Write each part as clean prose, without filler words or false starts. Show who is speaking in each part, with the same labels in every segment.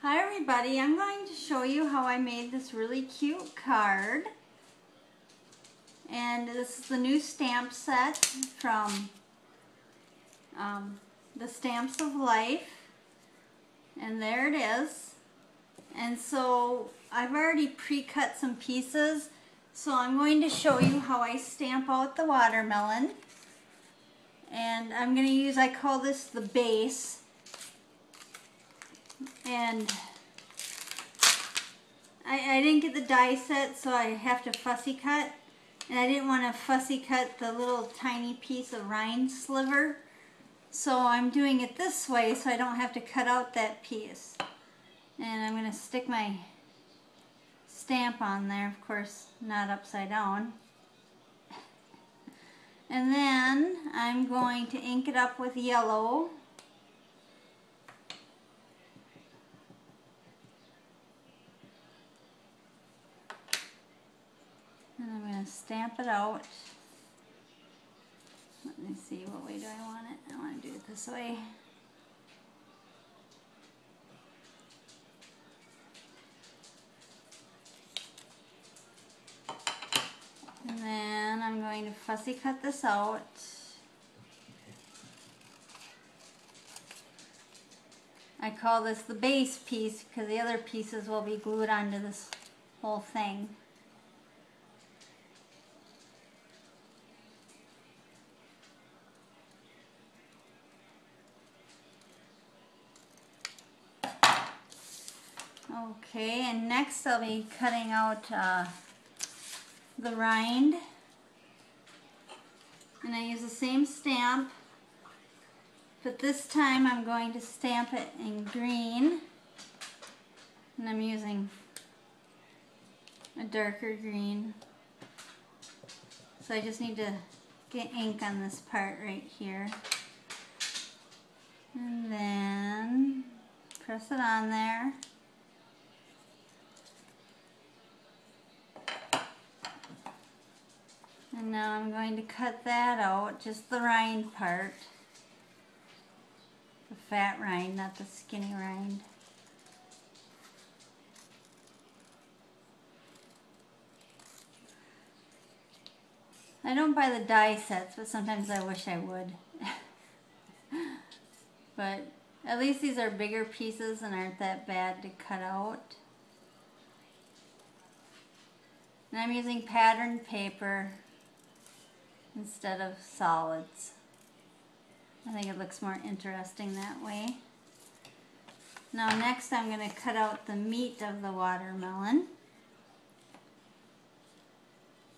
Speaker 1: Hi everybody, I'm going to show you how I made this really cute card. And this is the new stamp set from the Stamps of Life. And there it is. And so I've already pre-cut some pieces. So I'm going to show you how I stamp out the watermelon. And I'm going to use, I call this the base. And I didn't get the die set, so I have to fussy cut. And I didn't want to fussy cut the little tiny piece of rind sliver. So I'm doing it this way so I don't have to cut out that piece. And I'm going to stick my stamp on there, of course, not upside down. And then I'm going to ink it up with yellow. And I'm going to stamp it out. Let me see, what way do I want it? I want to do it this way. And then I'm going to fussy cut this out. I call this the base piece because the other pieces will be glued onto this whole thing. Okay, and next I'll be cutting out the rind. And I use the same stamp, but this time I'm going to stamp it in green. And I'm using a darker green. So I just need to get ink on this part right here. And then press it on there. And now I'm going to cut that out, just the rind part. The fat rind, not the skinny rind. I don't buy the die sets, but sometimes I wish I would. But at least these are bigger pieces and aren't that bad to cut out. And I'm using patterned paper instead of solids. I think it looks more interesting that way. Now next I'm going to cut out the meat of the watermelon.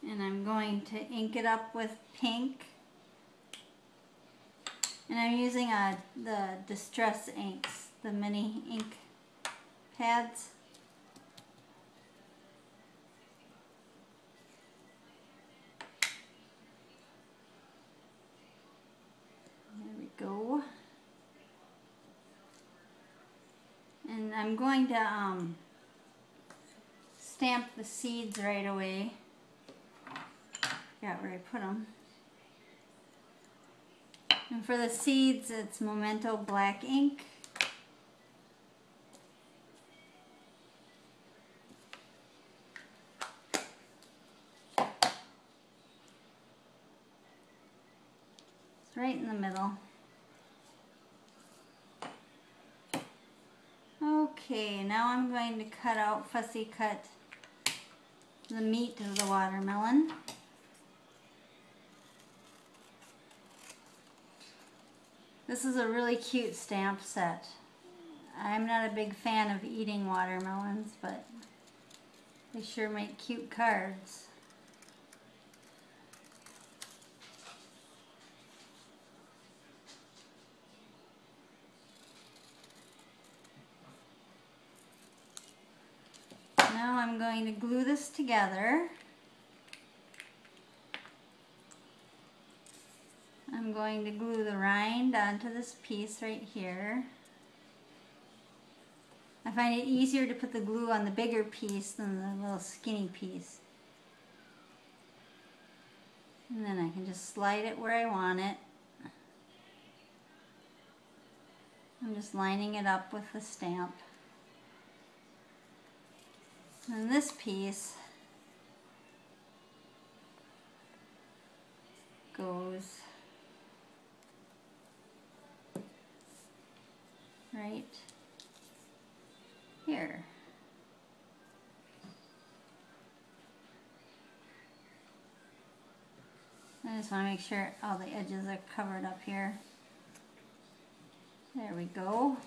Speaker 1: And I'm going to ink it up with pink. And I'm using the Distress inks, the mini ink pads. There we go. And I'm going to stamp the seeds right away. Got where I put them. And for the seeds, it's Memento black ink. It's right in the middle. Okay, now I'm going to cut out, fussy cut the meat of the watermelon. This is a really cute stamp set. I'm not a big fan of eating watermelons, but they sure make cute cards. Now I'm going to glue this together. I'm going to glue the rind onto this piece right here. I find it easier to put the glue on the bigger piece than the little skinny piece. And then I can just slide it where I want it. I'm just lining it up with the stamp. And this piece goes right here. I just want to make sure all the edges are covered up here. There we go.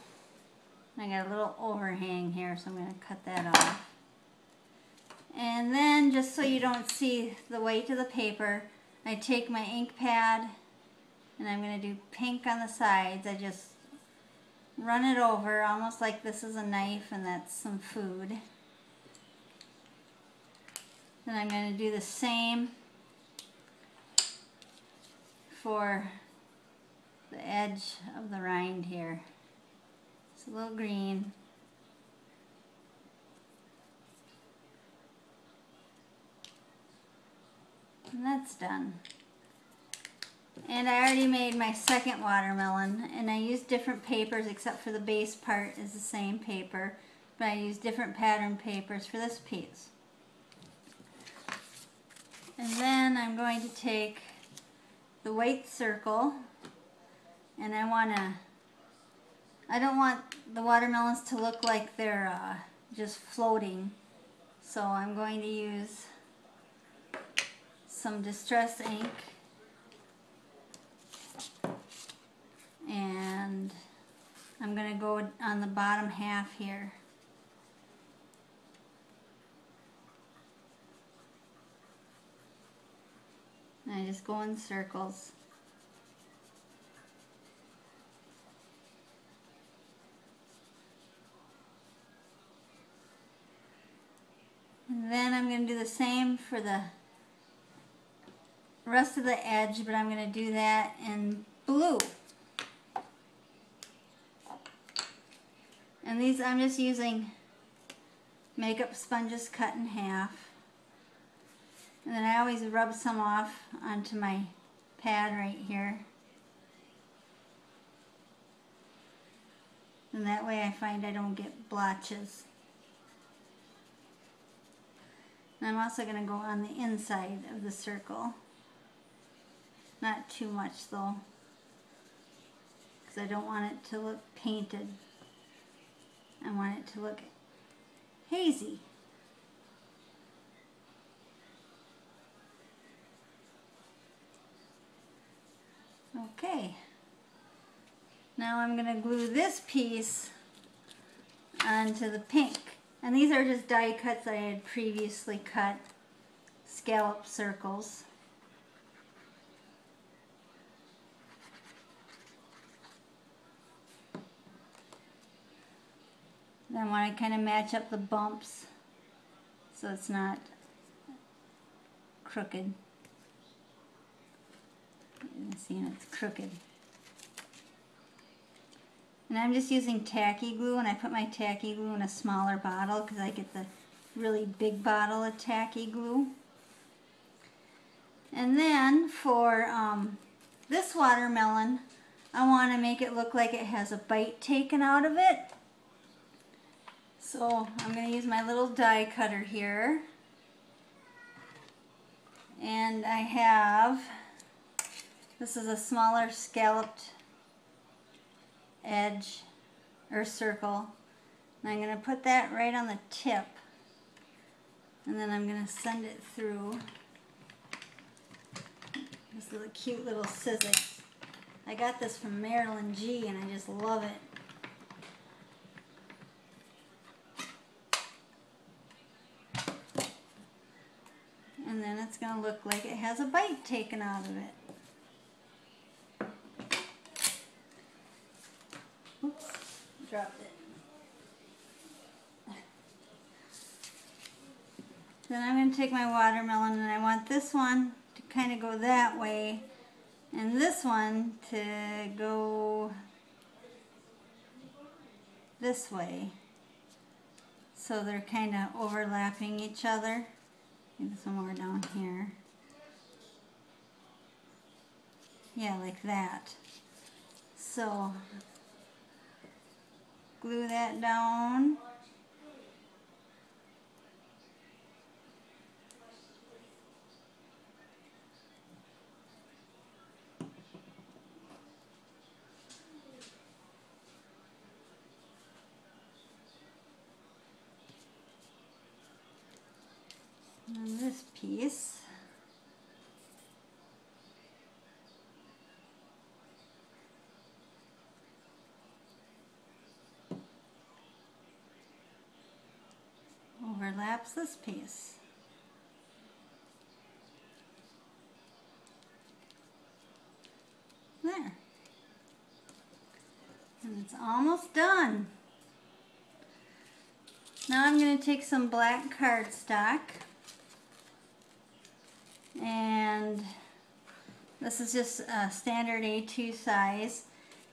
Speaker 1: I got a little overhang here, so I'm going to cut that off. And then, just so you don't see the weight of the paper, I take my ink pad and I'm going to do pink on the sides. I just run it over almost like this is a knife and that's some food. Then I'm going to do the same for the edge of the rind here. It's a little green. And that's done. And I already made my second watermelon, and I used different papers except for the base part is the same paper, but I used different pattern papers for this piece. And then I'm going to take the white circle, and I don't want the watermelons to look like they're just floating, so I'm going to use some Distress ink and I'm going to go on the bottom half here. And I just go in circles. And then I'm going to do the same for the rest of the edge, but I'm going to do that in blue. And these I'm just using makeup sponges cut in half. And then I always rub some off onto my pad right here. And that way I find I don't get blotches. And I'm also going to go on the inside of the circle. Not too much though, because I don't want it to look painted. I want it to look hazy. Okay. Now I'm going to glue this piece onto the pink. And these are just die cuts I had previously cut, scallop circles. Then I want to kind of match up the bumps so it's not crooked. You can see it's crooked. And I'm just using tacky glue, and I put my tacky glue in a smaller bottle because I get the really big bottle of tacky glue. And then for this watermelon, I want to make it look like it has a bite taken out of it. So I'm going to use my little die cutter here. And I have, this is a smaller scalloped edge or circle. And I'm going to put that right on the tip. And then I'm going to send it through this little cute little scissors. I got this from Marilyn G and I just love it. And then it's going to look like it has a bite taken out of it. Oops, dropped it. Then I'm going to take my watermelon and I want this one to kind of go that way and this one to go this way. So they're kind of overlapping each other. Maybe somewhere down here. Yeah, like that. So, glue that down. piece. Overlaps this piece. There. And it's almost done. Now I'm going to take some black cardstock, and this is just a standard A2 size.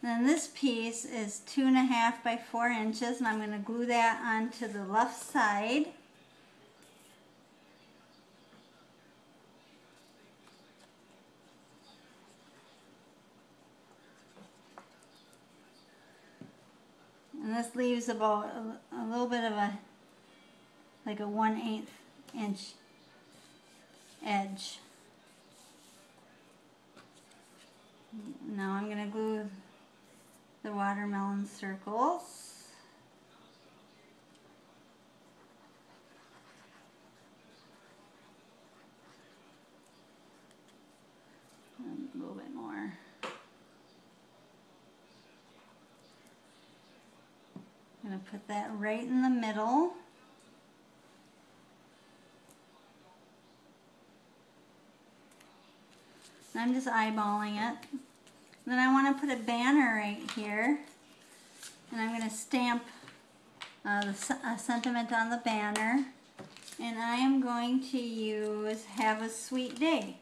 Speaker 1: And then this piece is 2.5 by 4 inches, and I'm going to glue that onto the left side. And this leaves about a little bit of a, like a 1/8 inch edge. Now I'm going to glue the watermelon circles. And a little bit more. I'm going to put that right in the middle. I'm just eyeballing it. And then I want to put a banner right here. And I'm going to stamp a sentiment on the banner. And I am going to use "Have a Sweet Day."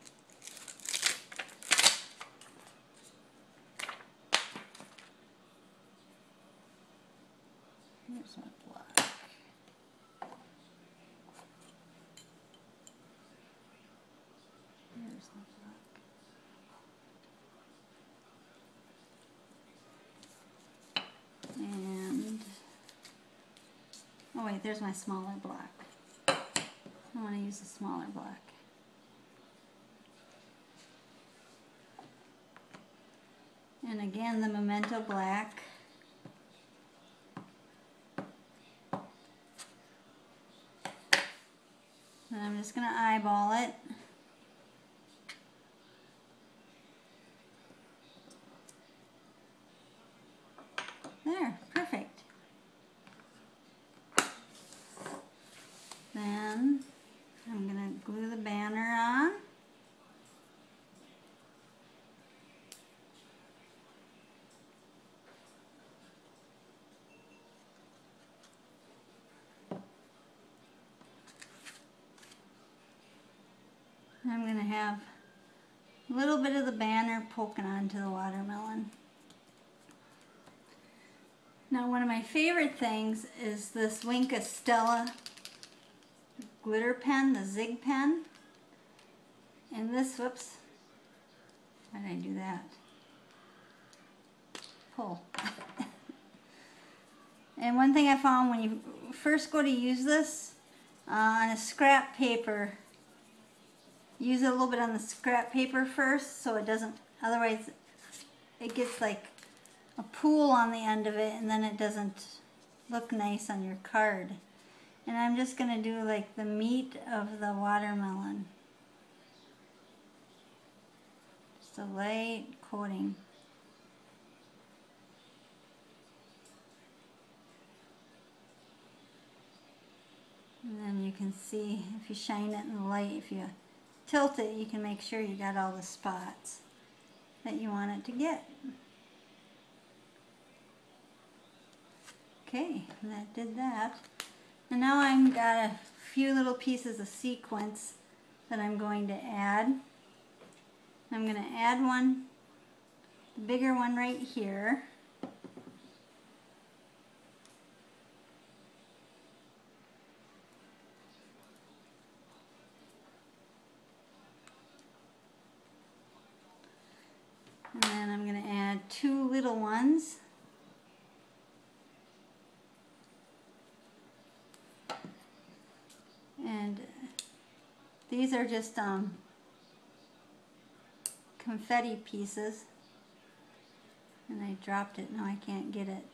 Speaker 1: Here's my block. Here's my block. And, oh wait, there's my smaller block. I want to use a smaller block. And again, the Memento black. And I'm just going to eyeball it. There, perfect. Then I'm going to glue the banner on. I'm going to have a little bit of the banner poking onto the watermelon. Now, one of my favorite things is this Wink of Stella glitter pen, the Zig pen. And this, whoops, why did I do that? Pull. And one thing I found when you first go to use this, on a scrap paper, use it a little bit on the scrap paper first so it doesn't, otherwise it gets like a pool on the end of it and then it doesn't look nice on your card. And I'm just going to do like the meat of the watermelon. Just a light coating. And then you can see, if you shine it in the light, if you tilt it, you can make sure you got all the spots that you want it to get. Okay, and that did that. And now I've got a few little pieces of sequins that I'm going to add. I'm going to add one, the bigger one right here. And then I'm going to add two little ones. And these are just confetti pieces. And I dropped it, now I can't get it.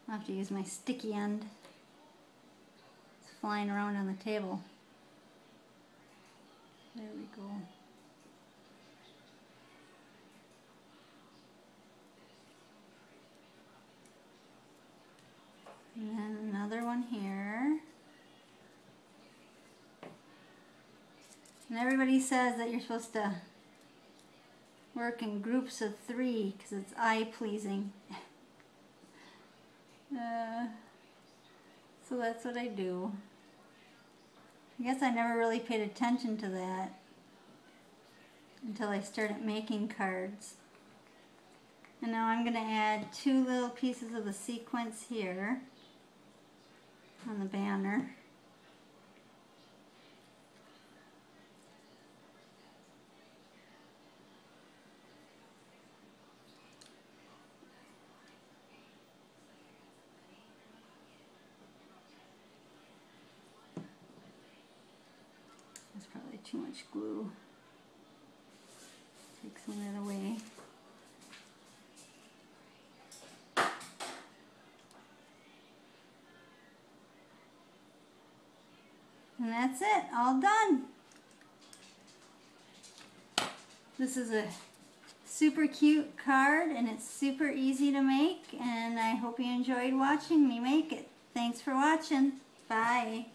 Speaker 1: I'll have to use my sticky end. flying around on the table. There we go. And then another one here. And everybody says that you're supposed to work in groups of 3 because it's eye-pleasing. So that's what I do. I guess I never really paid attention to that until I started making cards. And now I'm going to add 2 little pieces of the sequins here on the banner. That's probably too much glue. Take some of that away. And that's it, all done. This is a super cute card and it's super easy to make, and I hope you enjoyed watching me make it. Thanks for watching. Bye.